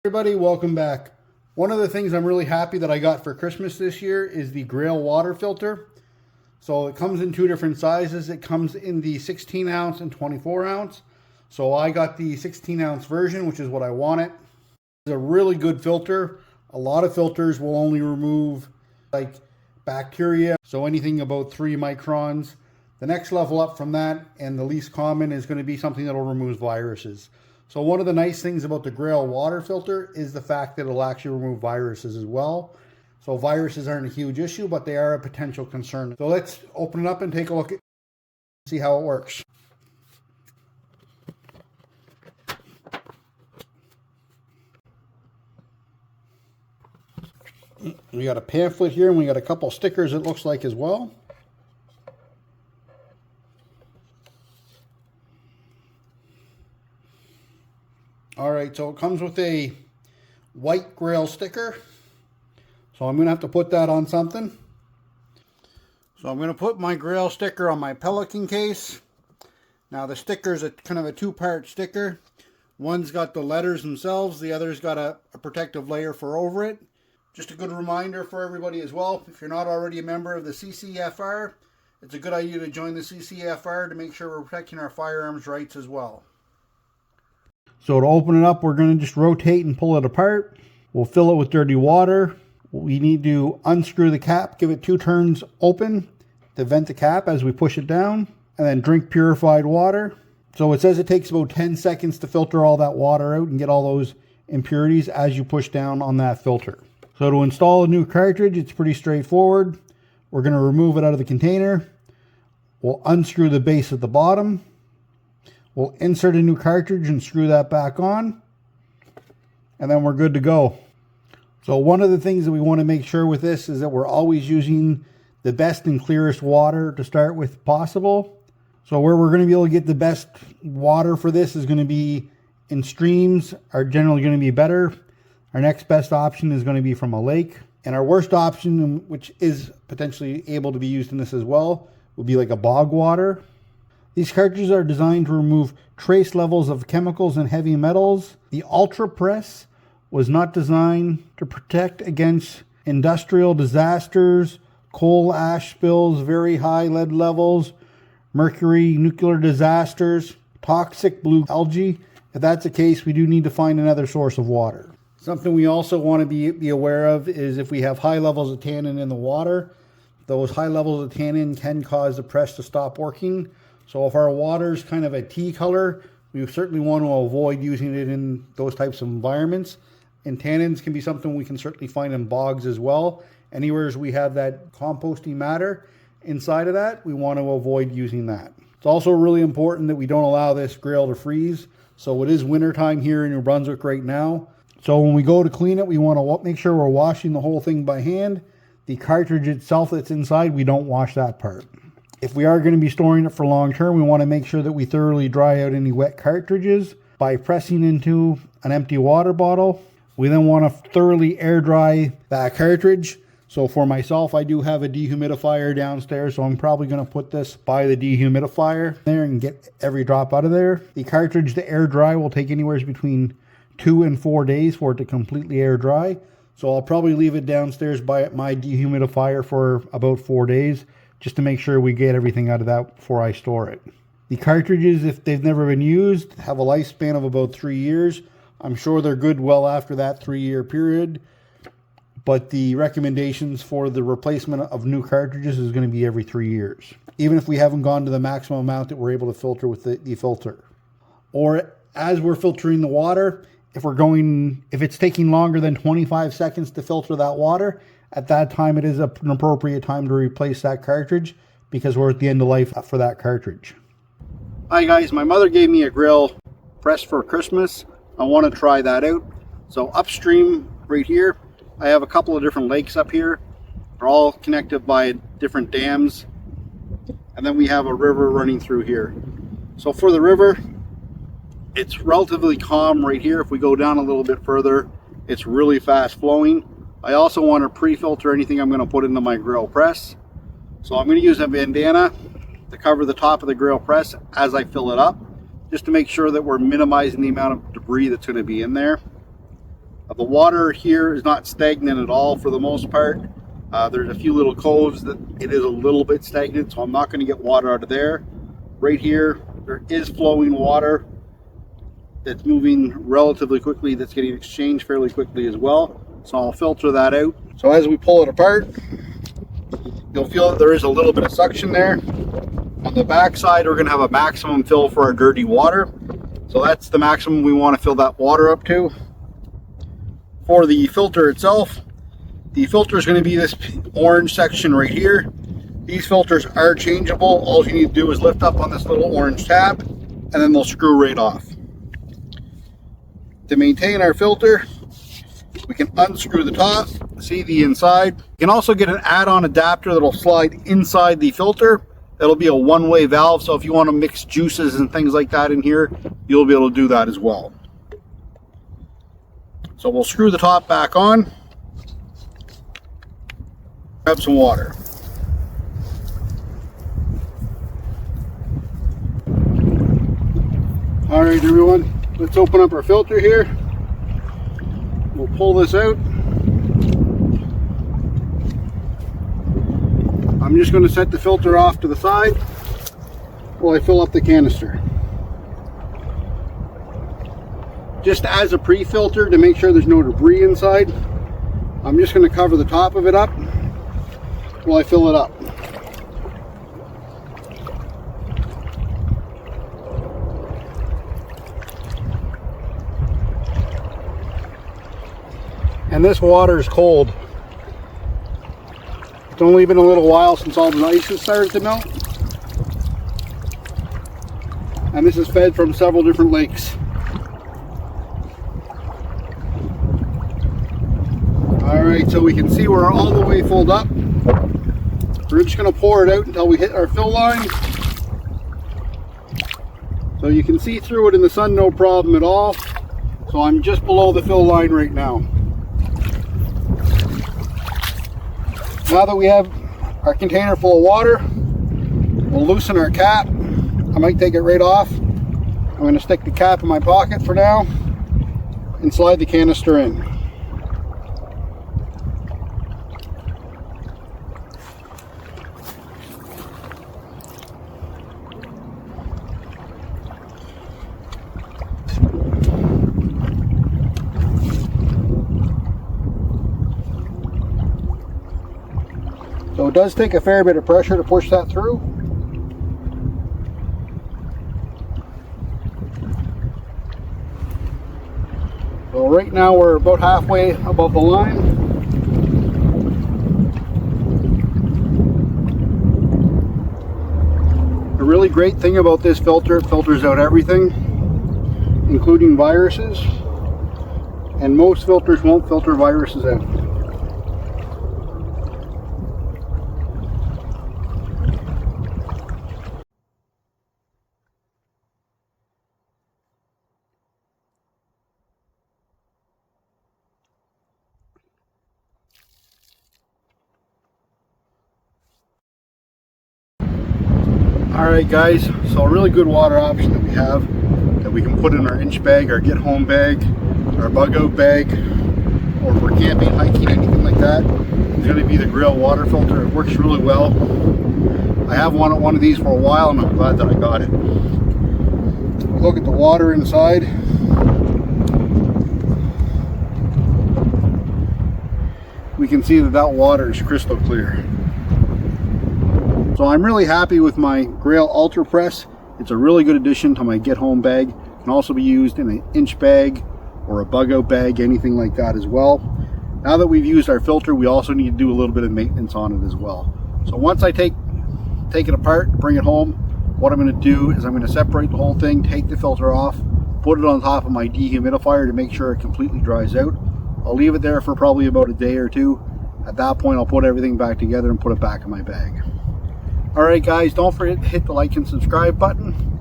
Everybody, welcome back. One of the things I'm really happy that I got for Christmas this year is the Grail water filter. So it comes in two different sizes. It comes in the 16 ounce and 24 ounce. So I got the 16 ounce version, which is what I wanted. It's a really good filter. A lot of filters will only remove like bacteria, so anything about 3 microns. The next level up from that, and the least common, is going to be something that will remove viruses. So one of the nice things about the Grail water filter is the fact that it'll actually remove viruses as well. So viruses aren't a huge issue, but they are a potential concern. So let's open it up and take a look at see how it works. We got a pamphlet here, and we got a couple stickers, it looks like, as well. Alright, so it comes with a white Grail sticker. So I'm going to have to put that on something. So I'm going to put my Grail sticker on my Pelican case. Now the sticker is kind of a two-part sticker. One's got the letters themselves, the other's got a protective layer for over it. Just a good reminder for everybody as well, if you're not already a member of the CCFR, it's a good idea to join the CCFR to make sure we're protecting our firearms rights as well. So to open it up, we're going to just rotate and pull it apart. We'll fill it with dirty water. We need to unscrew the cap, give it 2 turns open to vent the cap as we push it down, and then drink purified water. So it says it takes about 10 seconds to filter all that water out and get all those impurities as you push down on that filter. So to install a new cartridge, it's pretty straightforward. We're going to remove it out of the container. We'll unscrew the base at the bottom. We'll insert a new cartridge and screw that back on. And then we're good to go. So one of the things that we want to make sure with this is that we're always using the best and clearest water to start with possible. So where we're going to be able to get the best water for this is going to be in streams, are generally going to be better. Our next best option is going to be from a lake. And our worst option, which is potentially able to be used in this as well, would be like a bog water. These cartridges are designed to remove trace levels of chemicals and heavy metals. The Ultra Press was not designed to protect against industrial disasters, coal ash spills, very high lead levels, mercury, nuclear disasters, toxic blue algae. If that's the case, we do need to find another source of water. Something we also want to be aware of is if we have high levels of tannin in the water, those high levels of tannin can cause the press to stop working. So if our water is kind of a tea color, we certainly want to avoid using it in those types of environments. And tannins can be something we can certainly find in bogs as well. Anywhere we have that composting matter inside of that, we want to avoid using that. It's also really important that we don't allow this Grail to freeze. So it is wintertime here in New Brunswick right now. So when we go to clean it, we want to make sure we're washing the whole thing by hand. The cartridge itself that's inside, we don't wash that part. If we are going to be storing it for long term, we want to make sure that we thoroughly dry out any wet cartridges by pressing into an empty water bottle. We then want to thoroughly air dry that cartridge. So for myself, I do have a dehumidifier downstairs, so I'm probably going to put this by the dehumidifier there and get every drop out of there. The cartridge to air dry will take anywhere between 2 and 4 days for it to completely air dry. So I'll probably leave it downstairs by my dehumidifier for about 4 days just to make sure we get everything out of that before I store it. The cartridges, if they've never been used, have a lifespan of about 3 years. I'm sure they're good well after that 3-year period, but the recommendations for the replacement of new cartridges is going to be every 3 years, even if we haven't gone to the maximum amount that we're able to filter with the filter. Or as we're filtering the water, if it's taking longer than 25 seconds to filter that water, at that time it is an appropriate time to replace that cartridge because we're at the end of life for that cartridge. Hi guys, my mother gave me a Grail press for Christmas. I want to try that out. So upstream right here, I have a couple of different lakes up here. They're all connected by different dams. And then we have a river running through here. So for the river, it's relatively calm right here. If we go down a little bit further, it's really fast flowing. I also want to pre-filter anything I'm going to put into my Grail press. So I'm going to use a bandana to cover the top of the Grail press as I fill it up, just to make sure that we're minimizing the amount of debris that's going to be in there. The water here is not stagnant at all for the most part. There's a few little coves that it is a little bit stagnant, so I'm not going to get water out of there. Right here, there is flowing water that's moving relatively quickly, that's getting exchanged fairly quickly as well. So I'll filter that out. So as we pull it apart, you'll feel that there is a little bit of suction there. On the back side, we're going to have a maximum fill for our dirty water. So that's the maximum we want to fill that water up to. For the filter itself, the filter is going to be this orange section right here. These filters are changeable. All you need to do is lift up on this little orange tab and then they'll screw right off. To maintain our filter, we can unscrew the top, see the inside. You can also get an add-on adapter that'll slide inside the filter. That'll be a one-way valve, so if you want to mix juices and things like that in here, you'll be able to do that as well. So we'll screw the top back on. Grab some water. All right, everyone, let's open up our filter here. We'll pull this out. I'm just going to set the filter off to the side while I fill up the canister. Just as a pre-filter to make sure there's no debris inside, I'm just going to cover the top of it up while I fill it up. And this water is cold. It's only been a little while since all the ice has started to melt. And this is fed from several different lakes. Alright, so we can see we're all the way filled up. We're just going to pour it out until we hit our fill line. So you can see through it in the sun, no problem at all. So I'm just below the fill line right now. Now that we have our container full of water, we'll loosen our cap. I might take it right off. I'm going to stick the cap in my pocket for now and slide the canister in. So it does take a fair bit of pressure to push that through. So right now we're about halfway above the line. The really great thing about this filter, it filters out everything, including viruses, and most filters won't filter viruses out. Alright guys, so a really good water option that we have, that we can put in our inch bag, our get home bag, our bug out bag, or if we're camping, hiking, anything like that, is going to be the Grail water filter. It works really well. I have wanted one of these for a while and I'm glad that I got it. Look at the water inside. We can see that that water is crystal clear. So I'm really happy with my Grail Ultra Press. It's a really good addition to my get home bag. It can also be used in an inch bag or a bug out bag, anything like that as well. Now that we've used our filter, we also need to do a little bit of maintenance on it as well. So once I take it apart, bring it home, what I'm going to do is I'm going to separate the whole thing, take the filter off, put it on top of my dehumidifier to make sure it completely dries out. I'll leave it there for probably about a day or two. At that point, I'll put everything back together and put it back in my bag. Alright guys, don't forget to hit the like and subscribe button.